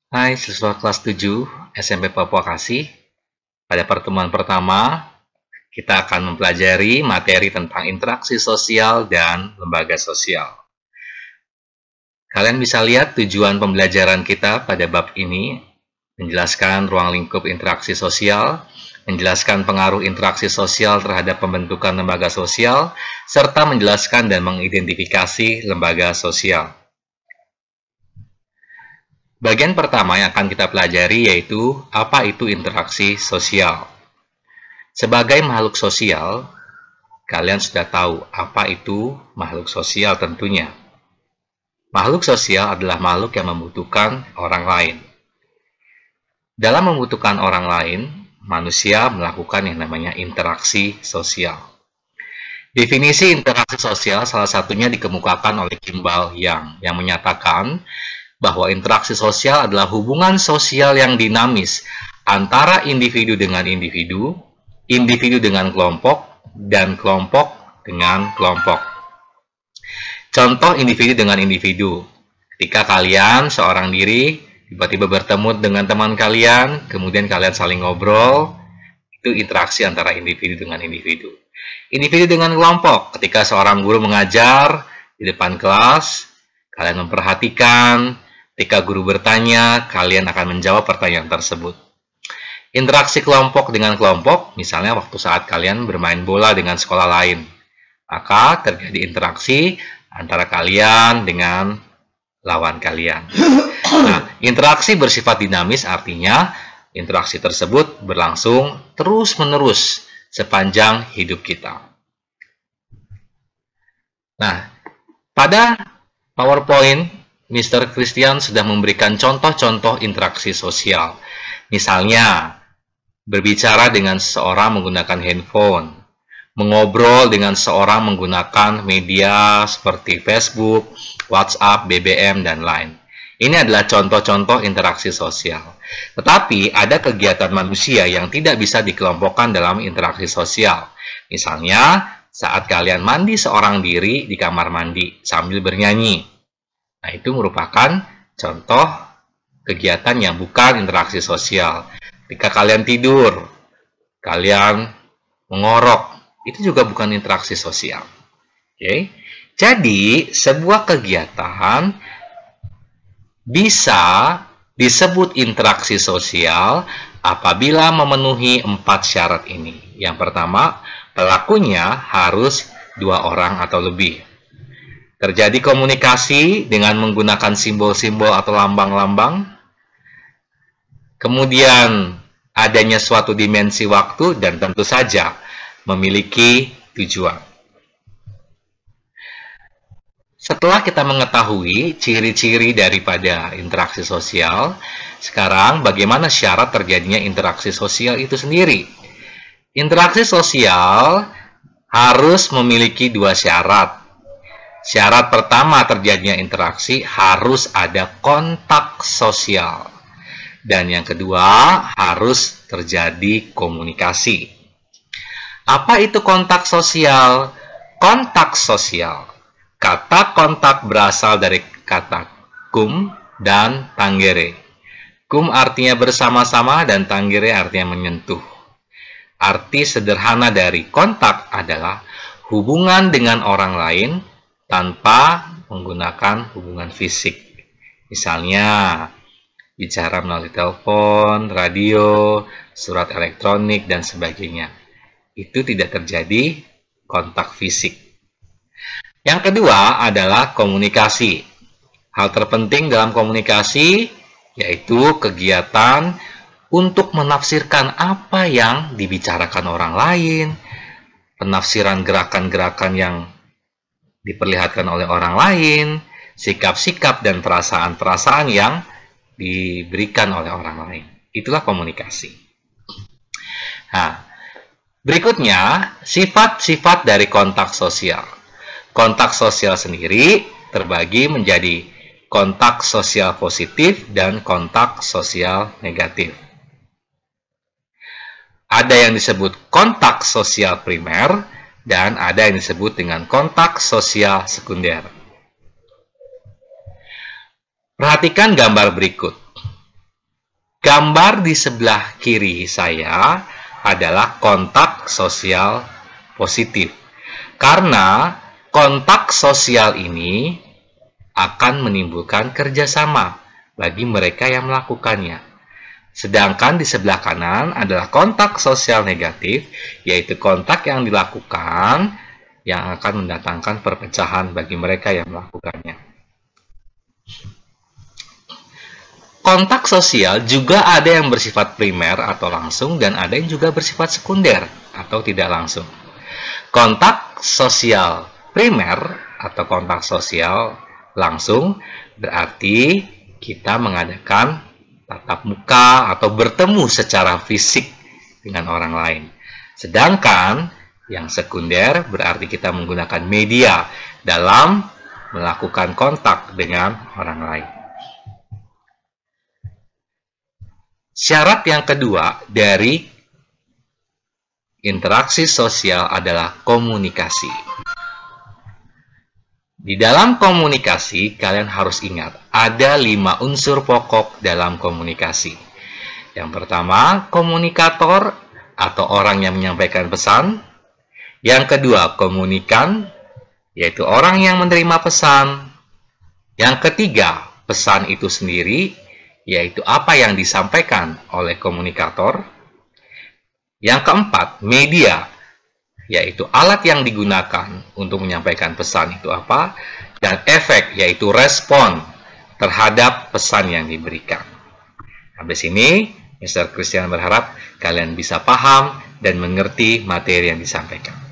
Hai siswa kelas 7 SMP Papua Kasih. Pada pertemuan pertama, kita akan mempelajari materi tentang interaksi sosial dan lembaga sosial. Kalian bisa lihat tujuan pembelajaran kita pada bab ini, menjelaskan ruang lingkup interaksi sosial, menjelaskan pengaruh interaksi sosial terhadap pembentukan lembaga sosial, serta menjelaskan dan mengidentifikasi lembaga sosial. Bagian pertama yang akan kita pelajari yaitu apa itu interaksi sosial. Sebagai makhluk sosial, kalian sudah tahu apa itu makhluk sosial tentunya. Makhluk sosial adalah makhluk yang membutuhkan orang lain. Dalam membutuhkan orang lain, manusia melakukan yang namanya interaksi sosial. Definisi interaksi sosial salah satunya dikemukakan oleh Kimball yang menyatakan bahwa interaksi sosial adalah hubungan sosial yang dinamis antara individu dengan individu, individu dengan kelompok, dan kelompok dengan kelompok. Contoh individu dengan individu. Ketika kalian seorang diri tiba-tiba bertemu dengan teman kalian, kemudian kalian saling ngobrol, itu interaksi antara individu dengan individu. Individu dengan kelompok, ketika seorang guru mengajar di depan kelas, kalian memperhatikan. Ketika guru bertanya, kalian akan menjawab pertanyaan tersebut. Interaksi kelompok dengan kelompok, misalnya waktu saat kalian bermain bola dengan sekolah lain, maka terjadi interaksi antara kalian dengan lawan kalian. Nah, interaksi bersifat dinamis artinya interaksi tersebut berlangsung terus-menerus sepanjang hidup kita. Nah, pada PowerPoint, Mr. Christian sudah memberikan contoh-contoh interaksi sosial. Misalnya, berbicara dengan seseorang menggunakan handphone, mengobrol dengan seorang menggunakan media seperti Facebook, WhatsApp, BBM, dan lain. Ini adalah contoh-contoh interaksi sosial. Tetapi ada kegiatan manusia yang tidak bisa dikelompokkan dalam interaksi sosial. Misalnya, saat kalian mandi seorang diri di kamar mandi sambil bernyanyi. Nah, itu merupakan contoh kegiatan yang bukan interaksi sosial. Ketika kalian tidur, kalian mengorok, itu juga bukan interaksi sosial. Oke? Jadi, sebuah kegiatan bisa disebut interaksi sosial apabila memenuhi 4 syarat ini. Yang pertama, pelakunya harus 2 orang atau lebih. Terjadi komunikasi dengan menggunakan simbol-simbol atau lambang-lambang. Kemudian adanya suatu dimensi waktu dan tentu saja memiliki tujuan. Setelah kita mengetahui ciri-ciri daripada interaksi sosial, sekarang bagaimana syarat terjadinya interaksi sosial itu sendiri? Interaksi sosial harus memiliki 2 syarat. Syarat pertama terjadinya interaksi harus ada kontak sosial. Dan yang kedua harus terjadi komunikasi. Apa itu kontak sosial? Kontak sosial. Kata kontak berasal dari kata kum dan tangere. Kum artinya bersama-sama dan tangere artinya menyentuh. Arti sederhana dari kontak adalah hubungan dengan orang lain tanpa menggunakan hubungan fisik. Misalnya, bicara melalui telepon, radio, surat elektronik, dan sebagainya. Itu tidak terjadi kontak fisik. Yang kedua adalah komunikasi. Hal terpenting dalam komunikasi yaitu kegiatan untuk menafsirkan apa yang dibicarakan orang lain, penafsiran gerakan-gerakan yang diperlihatkan oleh orang lain, sikap-sikap dan perasaan-perasaan yang diberikan oleh orang lain. Itulah komunikasi. Nah, berikutnya, sifat-sifat dari kontak sosial. Kontak sosial sendiri terbagi menjadi kontak sosial positif dan kontak sosial negatif. Ada yang disebut kontak sosial primer, dan ada yang disebut dengan kontak sosial sekunder. Perhatikan gambar berikut. Gambar di sebelah kiri saya adalah kontak sosial positif. Karena kontak sosial ini akan menimbulkan kerjasama bagi mereka yang melakukannya. Sedangkan di sebelah kanan adalah kontak sosial negatif, yaitu kontak yang dilakukan yang akan mendatangkan perpecahan bagi mereka yang melakukannya. Kontak sosial juga ada yang bersifat primer atau langsung dan ada yang juga bersifat sekunder atau tidak langsung. Kontak sosial primer atau kontak sosial langsung berarti kita mengadakan tatap muka atau bertemu secara fisik dengan orang lain. Sedangkan yang sekunder berarti kita menggunakan media dalam melakukan kontak dengan orang lain. Syarat yang kedua dari interaksi sosial adalah komunikasi. Di dalam komunikasi, kalian harus ingat, ada 5 unsur pokok dalam komunikasi. Yang pertama, komunikator atau orang yang menyampaikan pesan. Yang kedua, komunikan, yaitu orang yang menerima pesan. Yang ketiga, pesan itu sendiri, yaitu apa yang disampaikan oleh komunikator. Yang keempat, media, yaitu alat yang digunakan untuk menyampaikan pesan itu apa, dan efek, yaitu respon terhadap pesan yang diberikan. Sampai sini, Mr. Christian berharap kalian bisa paham dan mengerti materi yang disampaikan.